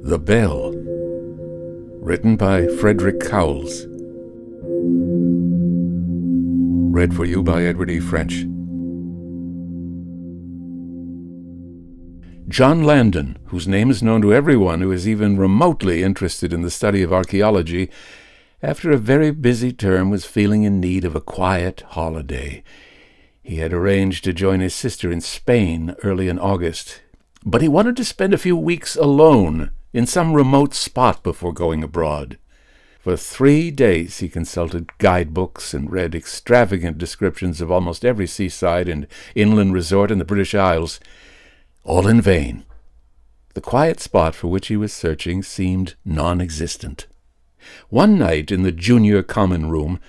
The Bell, written by Frederick Cowles. Read for you by Edward E. French. John Landon, whose name is known to everyone who is even remotely interested in the study of archaeology, after a very busy term was feeling in need of a quiet holiday. He had arranged to join his sister in Spain early in August, but he wanted to spend a few weeks alone in some remote spot before going abroad. For 3 days he consulted guidebooks and read extravagant descriptions of almost every seaside and inland resort in the British Isles. All in vain. The quiet spot for which he was searching seemed non-existent. One night in the junior common room,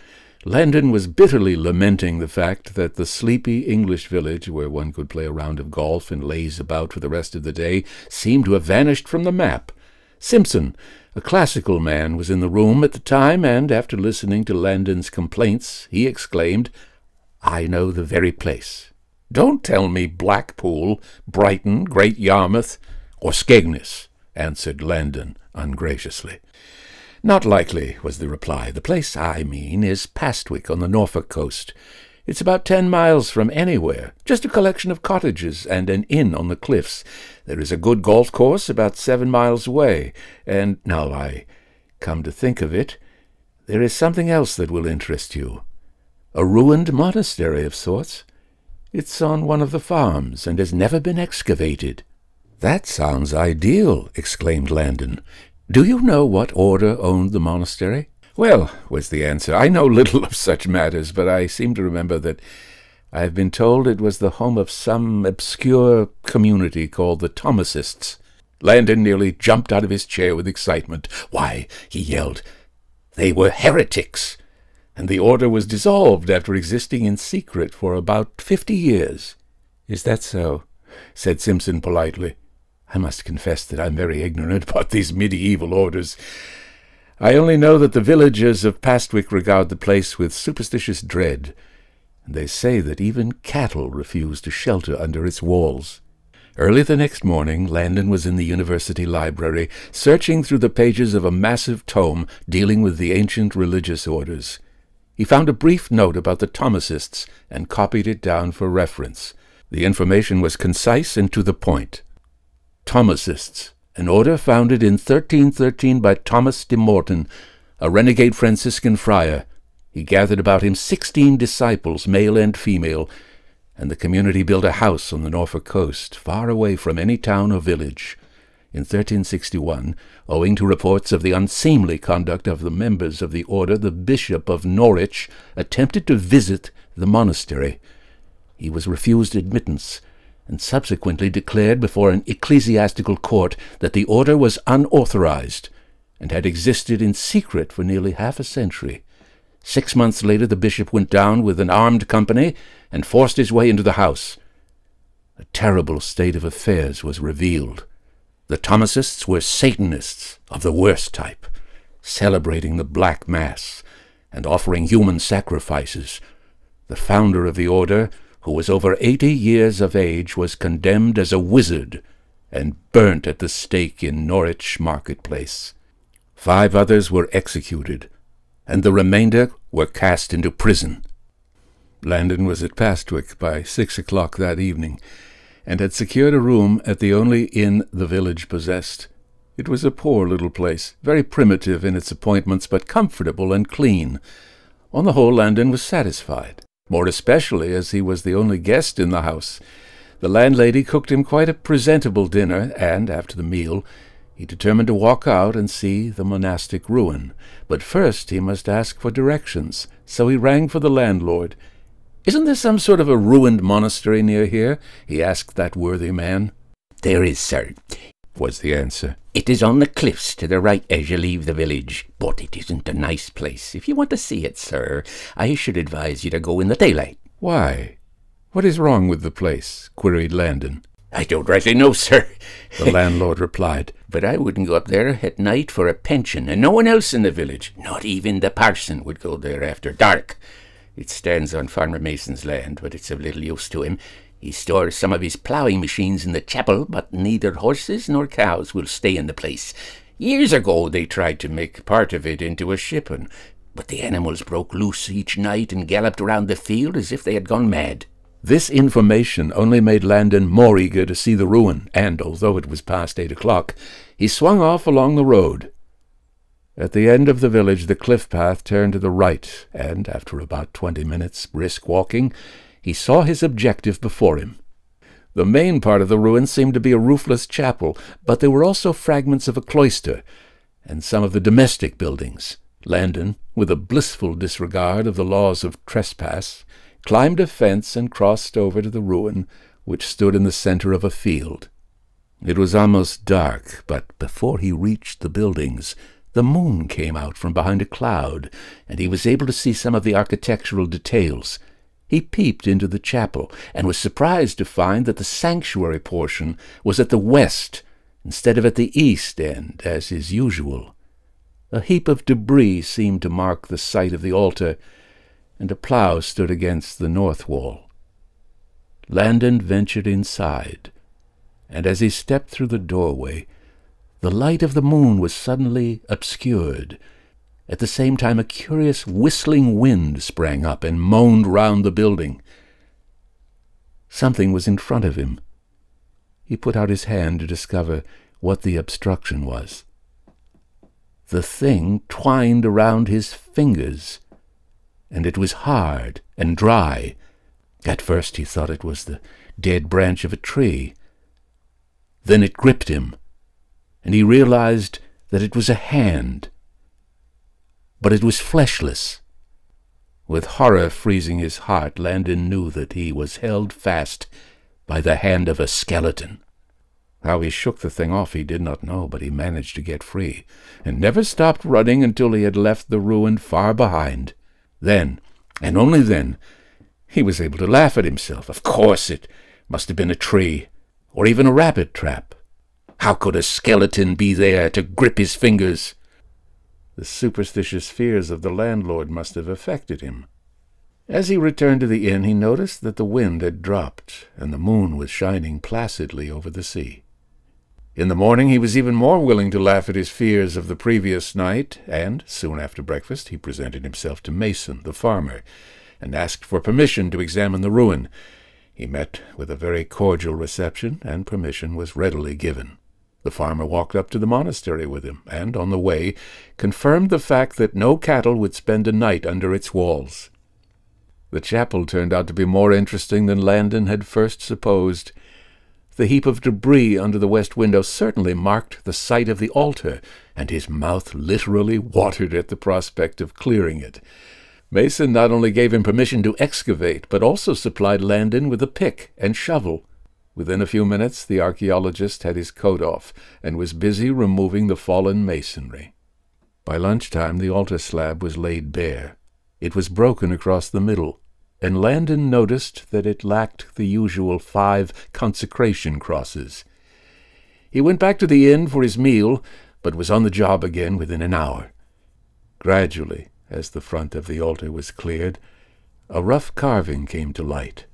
Landon was bitterly lamenting the fact that the sleepy English village, where one could play a round of golf and laze about for the rest of the day, seemed to have vanished from the map. Simpson, a classical man, was in the room at the time, and after listening to Landon's complaints, he exclaimed, "I know the very place. Don't tell me Blackpool, Brighton, Great Yarmouth, or Skegness," answered Landon ungraciously. "Not likely," was the reply. "The place I mean is Pastwick on the Norfolk coast. It's about 10 miles from anywhere, just a collection of cottages and an inn on the cliffs. There is a good golf course about 7 miles away, and now I come to think of it, there is something else that will interest you. A ruined monastery of sorts. It's on one of the farms and has never been excavated." "That sounds ideal," exclaimed Landon. "Do you know what order owned the monastery?" "Well," was the answer, "I know little of such matters, but I seem to remember that I have been told it was the home of some obscure community called the Thomasists." Landon nearly jumped out of his chair with excitement. "Why," he yelled, "they were heretics, and the order was dissolved after existing in secret for about 50 years. "Is that so?" said Simpson politely. "I must confess that I'm very ignorant about these medieval orders. I only know that the villagers of Pastwick regard the place with superstitious dread, and they say that even cattle refuse to shelter under its walls." Early the next morning, Landon was in the university library, searching through the pages of a massive tome dealing with the ancient religious orders. He found a brief note about the Thomasists and copied it down for reference. The information was concise and to the point. Thomasists, an order founded in 1313 by Thomas de Morton, a renegade Franciscan friar. He gathered about him 16 disciples, male and female, and the community built a house on the Norfolk coast, far away from any town or village. In 1361, owing to reports of the unseemly conduct of the members of the order, the Bishop of Norwich attempted to visit the monastery. He was refused admittance, and subsequently declared before an ecclesiastical court that the order was unauthorized and had existed in secret for nearly half a century. 6 months later the bishop went down with an armed company and forced his way into the house. A terrible state of affairs was revealed. The Thomasists were Satanists of the worst type, celebrating the Black Mass and offering human sacrifices. The founder of the order, who was over 80 years of age, was condemned as a wizard and burnt at the stake in Norwich marketplace. 5 others were executed, and the remainder were cast into prison. Landon was at Pastwick by 6 o'clock that evening, and had secured a room at the only inn the village possessed. It was a poor little place, very primitive in its appointments, but comfortable and clean. On the whole, Landon was satisfied, more especially as he was the only guest in the house. The landlady cooked him quite a presentable dinner, and, after the meal, he determined to walk out and see the monastic ruin. But first he must ask for directions, so he rang for the landlord. "Isn't there some sort of a ruined monastery near here?" he asked that worthy man. "There is, sir," was the answer. "It is on the cliffs to the right as you leave the village, but it isn't a nice place. If you want to see it, sir, I should advise you to go in the daylight." "Why? What is wrong with the place?" queried Landon. "I don't rightly know, sir," the landlord replied. "But I wouldn't go up there at night for a pension, and no one else in the village, not even the parson, would go there after dark. It stands on Farmer Mason's land, but it's of little use to him. He stores some of his ploughing machines in the chapel, but neither horses nor cows will stay in the place. Years ago they tried to make part of it into a ship, but the animals broke loose each night and galloped around the field as if they had gone mad. This information only made Landon more eager to see the ruin, and, although it was past 8 o'clock, he swung off along the road. At the end of the village the cliff path turned to the right, and, after about 20 minutes' brisk walking, he saw his objective before him. The main part of the ruin seemed to be a roofless chapel, but there were also fragments of a cloister, and some of the domestic buildings. Landon, with a blissful disregard of the laws of trespass, climbed a fence and crossed over to the ruin, which stood in the center of a field. It was almost dark, but before he reached the buildings, the moon came out from behind a cloud, and he was able to see some of the architectural details. He peeped into the chapel, and was surprised to find that the sanctuary portion was at the west, instead of at the east end, as is usual. A heap of debris seemed to mark the site of the altar, and a plough stood against the north wall. Landon ventured inside, and as he stepped through the doorway, the light of the moon was suddenly obscured. At the same time a curious whistling wind sprang up and moaned round the building. Something was in front of him. He put out his hand to discover what the obstruction was. The thing twined around his fingers, and it was hard and dry. At first he thought it was the dead branch of a tree. Then it gripped him, and he realized that it was a hand. But it was fleshless. With horror freezing his heart, Landon knew that he was held fast by the hand of a skeleton. How he shook the thing off he did not know, but he managed to get free, and never stopped running until he had left the ruin far behind. Then, and only then, he was able to laugh at himself. Of course it must have been a tree, or even a rabbit trap. How could a skeleton be there to grip his fingers? The superstitious fears of the landlord must have affected him. As he returned to the inn, he noticed that the wind had dropped, and the moon was shining placidly over the sea. In the morning he was even more willing to laugh at his fears of the previous night, and, soon after breakfast, he presented himself to Mason, the farmer, and asked for permission to examine the ruin. He met with a very cordial reception, and permission was readily given. The farmer walked up to the monastery with him, and, on the way, confirmed the fact that no cattle would spend a night under its walls. The chapel turned out to be more interesting than Landon had first supposed. The heap of debris under the west window certainly marked the site of the altar, and his mouth literally watered at the prospect of clearing it. Mason not only gave him permission to excavate, but also supplied Landon with a pick and shovel. Within a few minutes the archaeologist had his coat off, and was busy removing the fallen masonry. By lunchtime the altar slab was laid bare. It was broken across the middle, and Landon noticed that it lacked the usual 5 consecration crosses. He went back to the inn for his meal, but was on the job again within an hour. Gradually, as the front of the altar was cleared, a rough carving came to light.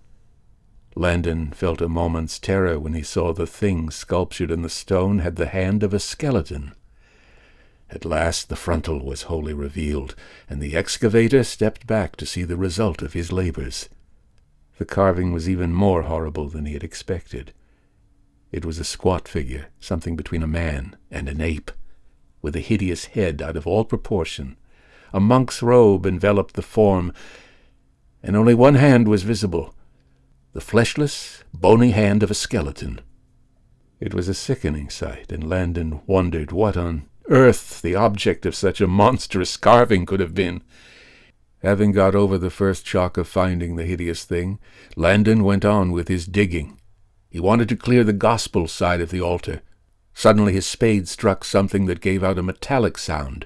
Landon felt a moment's terror when he saw the thing sculptured in the stone had the hand of a skeleton. At last the frontal was wholly revealed, and the excavator stepped back to see the result of his labors. The carving was even more horrible than he had expected. It was a squat figure, something between a man and an ape, with a hideous head out of all proportion. A monk's robe enveloped the form, and only one hand was visible, the fleshless, bony hand of a skeleton. It was a sickening sight, and Landon wondered what on earth the object of such a monstrous carving could have been. Having got over the first shock of finding the hideous thing, Landon went on with his digging. He wanted to clear the gospel side of the altar. Suddenly his spade struck something that gave out a metallic sound.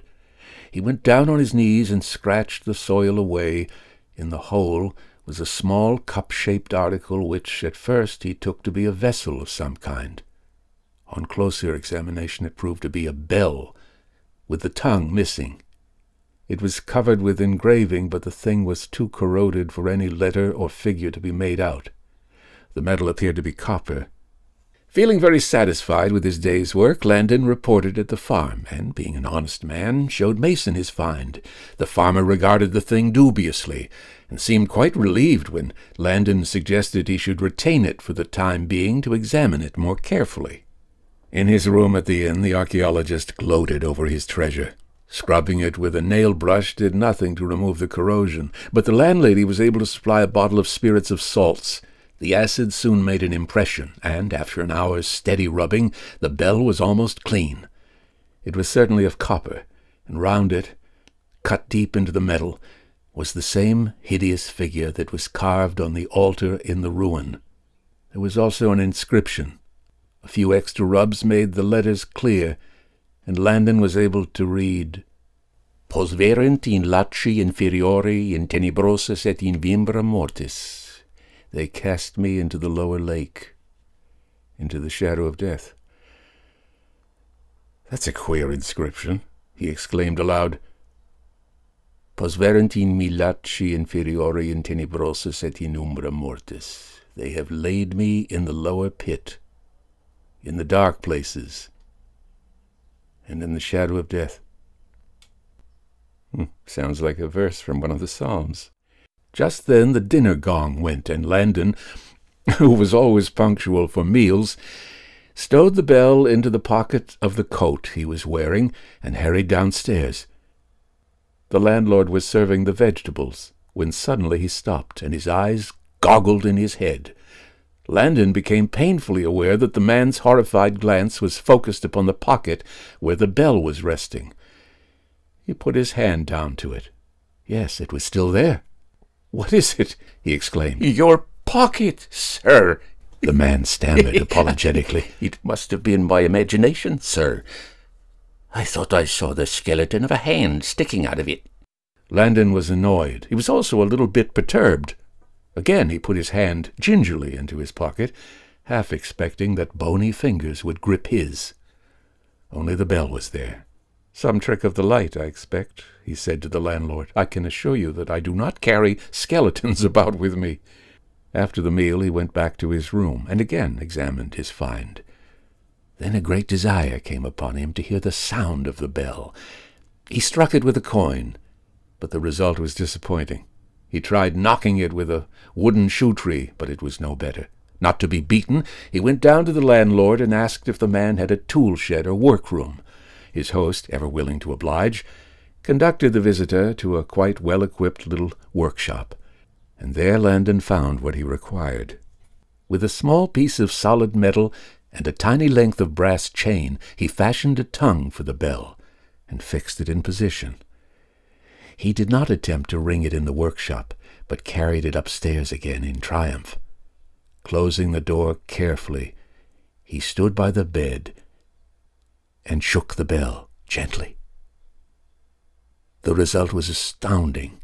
He went down on his knees and scratched the soil away. In the hole was a small cup-shaped article which, at first, he took to be a vessel of some kind. On closer examination it proved to be a bell, with the tongue missing. It was covered with engraving, but the thing was too corroded for any letter or figure to be made out. The metal appeared to be copper. Feeling very satisfied with his day's work, Landon reported at the farm, and, being an honest man, showed Mason his find. The farmer regarded the thing dubiously, and seemed quite relieved when Landon suggested he should retain it for the time being to examine it more carefully. In his room at the inn, the archaeologist gloated over his treasure. Scrubbing it with a nail brush did nothing to remove the corrosion, but the landlady was able to supply a bottle of spirits of salts. The acid soon made an impression, and after an hour's steady rubbing, the bell was almost clean. It was certainly of copper, and round it, cut deep into the metal, was the same hideous figure that was carved on the altar in the ruin. There was also an inscription. A few extra rubs made the letters clear, and Landon was able to read, "Posverent in lacci inferiori in tenebrosis et in vimbra mortis." They cast me into the lower lake, into the shadow of death. "That's a queer inscription," he exclaimed aloud. "Posverent in mi lacci inferiori in tenebrosis et in umbra mortis." They have laid me in the lower pit, in the dark places, and in the shadow of death. Sounds like a verse from one of the Psalms. Just then the dinner gong went, and Landon, who was always punctual for meals, stowed the bell into the pocket of the coat he was wearing and hurried downstairs. The landlord was serving the vegetables, when suddenly he stopped, and his eyes goggled in his head. Landon became painfully aware that the man's horrified glance was focused upon the pocket where the bell was resting. He put his hand down to it. Yes, it was still there. "What is it?" he exclaimed. "Your pocket, sir," the man stammered apologetically. "It must have been my imagination, sir. I thought I saw the skeleton of a hand sticking out of it." Landon was annoyed. He was also a little bit perturbed. Again he put his hand gingerly into his pocket, half expecting that bony fingers would grip his. Only the bell was there. "Some trick of the light, I expect," he said to the landlord. "I can assure you that I do not carry skeletons about with me." After the meal he went back to his room and again examined his find. Then a great desire came upon him to hear the sound of the bell. He struck it with a coin, but the result was disappointing. He tried knocking it with a wooden shoe-tree, but it was no better. Not to be beaten, he went down to the landlord and asked if the man had a tool-shed or workroom. His host, ever willing to oblige, conducted the visitor to a quite well-equipped little workshop, and there Landon found what he required. With a small piece of solid metal and a tiny length of brass chain, he fashioned a tongue for the bell and fixed it in position. He did not attempt to ring it in the workshop, but carried it upstairs again in triumph. Closing the door carefully, he stood by the bed and shook the bell gently. The result was astounding.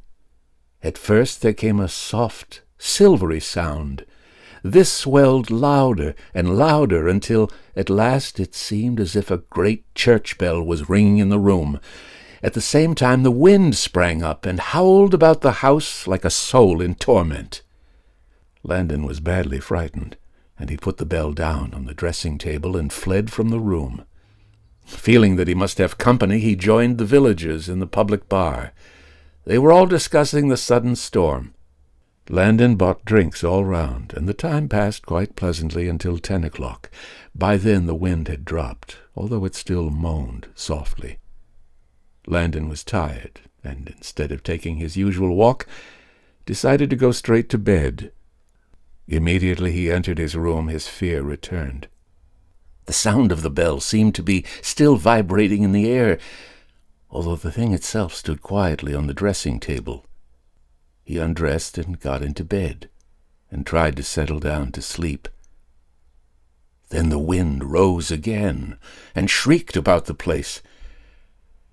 At first there came a soft, silvery sound. This swelled louder and louder until at last it seemed as if a great church bell was ringing in the room. At the same time the wind sprang up and howled about the house like a soul in torment. Landon was badly frightened, and he put the bell down on the dressing-table and fled from the room. Feeling that he must have company, he joined the villagers in the public bar. They were all discussing the sudden storm. Landon bought drinks all round, and the time passed quite pleasantly until 10 o'clock. By then the wind had dropped, although it still moaned softly. Landon was tired, and instead of taking his usual walk, decided to go straight to bed. Immediately he entered his room, his fear returned. The sound of the bell seemed to be still vibrating in the air, although the thing itself stood quietly on the dressing-table. He undressed and got into bed, and tried to settle down to sleep. Then the wind rose again, and shrieked about the place.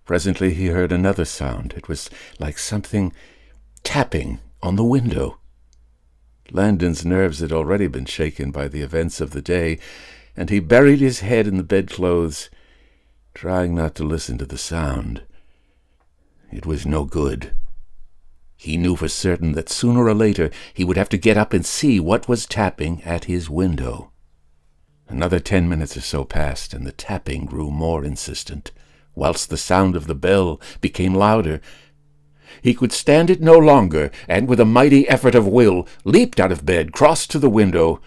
Presently he heard another sound. It was like something tapping on the window. Landon's nerves had already been shaken by the events of the day, and he buried his head in the bedclothes, trying not to listen to the sound. It was no good. He knew for certain that sooner or later he would have to get up and see what was tapping at his window. Another 10 minutes or so passed, and the tapping grew more insistent, whilst the sound of the bell became louder. He could stand it no longer, and with a mighty effort of will, leaped out of bed, crossed to the window,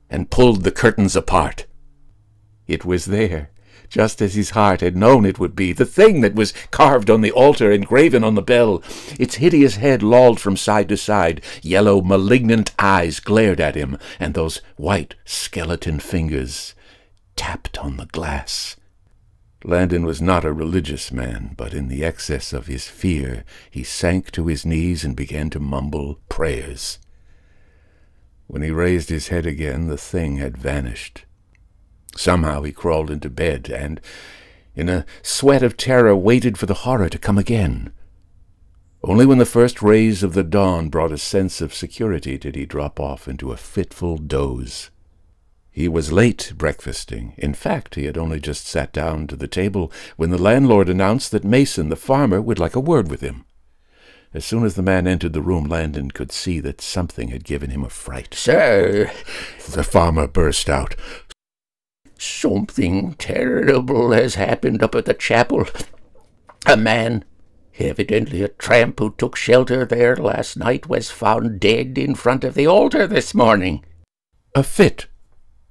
and pulled the curtains apart. It was there, just as his heart had known it would be, the thing that was carved on the altar and graven on the bell. Its hideous head lolled from side to side, yellow, malignant eyes glared at him, and those white skeleton fingers tapped on the glass. Landon was not a religious man, but in the excess of his fear he sank to his knees and began to mumble prayers. When he raised his head again, the thing had vanished. Somehow he crawled into bed and, in a sweat of terror, waited for the horror to come again. Only when the first rays of the dawn brought a sense of security did he drop off into a fitful doze. He was late breakfasting. In fact, he had only just sat down to the table when the landlord announced that Mason, the farmer, would like a word with him. As soon as the man entered the room, Landon could see that something had given him a fright. "Sir," the farmer burst out, "something terrible has happened up at the chapel. A man, evidently a tramp who took shelter there last night, was found dead in front of the altar this morning." "A fit,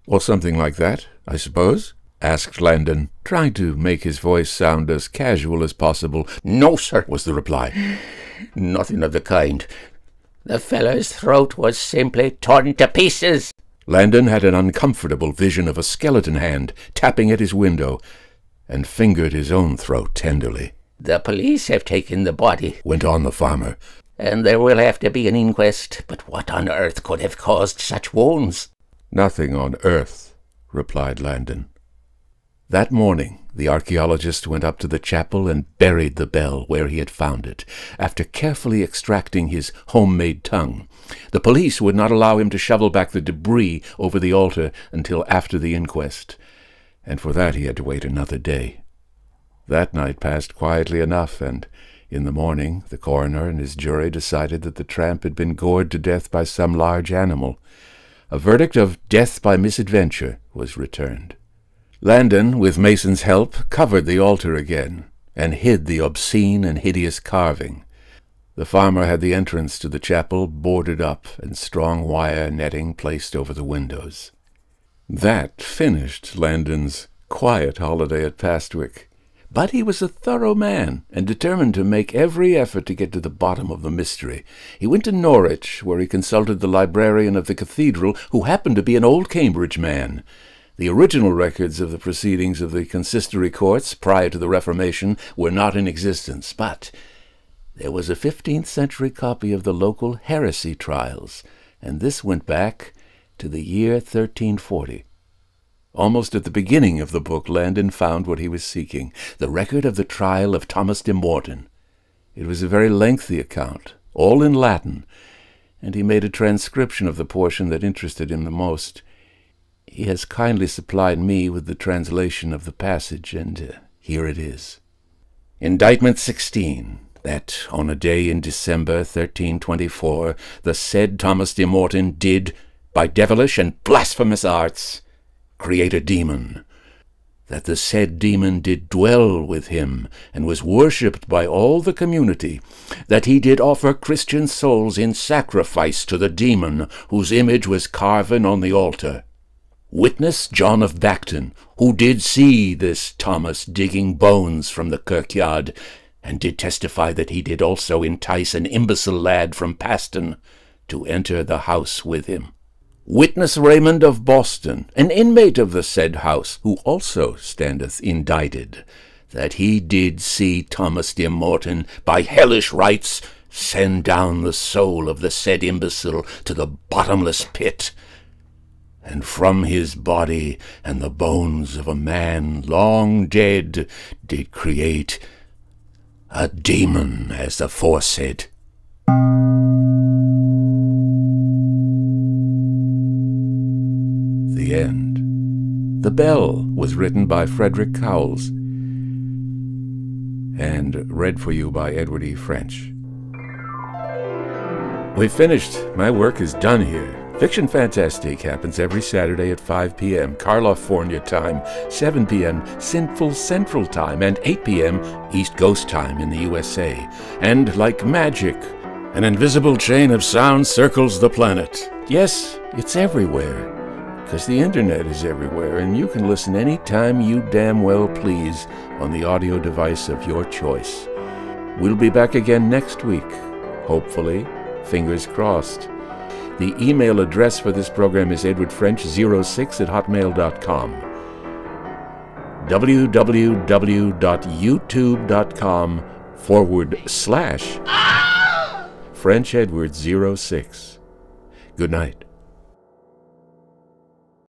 or something like that, I suppose?" asked Landon, trying to make his voice sound as casual as possible. "No, sir," was the reply. "Nothing of the kind. The fellow's throat was simply torn to pieces." Landon had an uncomfortable vision of a skeleton hand tapping at his window, and fingered his own throat tenderly. "The police have taken the body," went on the farmer, "and there will have to be an inquest. But what on earth could have caused such wounds?" "Nothing on earth," replied Landon. That morning the archaeologist went up to the chapel and buried the bell where he had found it, after carefully extracting his homemade tongue. The police would not allow him to shovel back the debris over the altar until after the inquest, and for that he had to wait another day. That night passed quietly enough, and in the morning the coroner and his jury decided that the tramp had been gored to death by some large animal. A verdict of death by misadventure was returned. Landon, with Mason's help, covered the altar again, and hid the obscene and hideous carving. The farmer had the entrance to the chapel boarded up and strong wire netting placed over the windows. That finished Landon's quiet holiday at Pastwick. But he was a thorough man, and determined to make every effort to get to the bottom of the mystery. He went to Norwich, where he consulted the librarian of the cathedral, who happened to be an old Cambridge man. The original records of the proceedings of the consistory courts prior to the Reformation were not in existence, but there was a 15th century copy of the local heresy trials, and this went back to the year 1340. Almost at the beginning of the book, Landon found what he was seeking, the record of the trial of Thomas de Morton. It was a very lengthy account, all in Latin, and he made a transcription of the portion that interested him the most. He has kindly supplied me with the translation of the passage, and here it is. Indictment 16. That on a day in December 1324, the said Thomas de Morton did, by devilish and blasphemous arts, create a demon. That the said demon did dwell with him, and was worshipped by all the community. That he did offer Christian souls in sacrifice to the demon, whose image was carven on the altar. Witness John of Bacton, who did see this Thomas digging bones from the kirkyard, and did testify that he did also entice an imbecile lad from Paston to enter the house with him. Witness Raymond of Boston, an inmate of the said house, who also standeth indicted, that he did see Thomas de Morton by hellish rites send down the soul of the said imbecile to the bottomless pit, and from his body and the bones of a man long dead did create a demon as aforesaid. The end. The Bell was written by Frederick Cowles and read for you by Edward E. French. We've finished. My work is done here. Fiction Fantastique happens every Saturday at 5 p.m. California time, 7 p.m. Sinful Central Time, and 8 p.m. East Coast Time in the USA. And like magic, an invisible chain of sound circles the planet. Yes, it's everywhere. Because the internet is everywhere, and you can listen anytime you damn well please on the audio device of your choice. We'll be back again next week, hopefully. Fingers crossed. The email address for this program is edwardfrench06@hotmail.com. www.youtube.com/FrenchEdward06. Good night.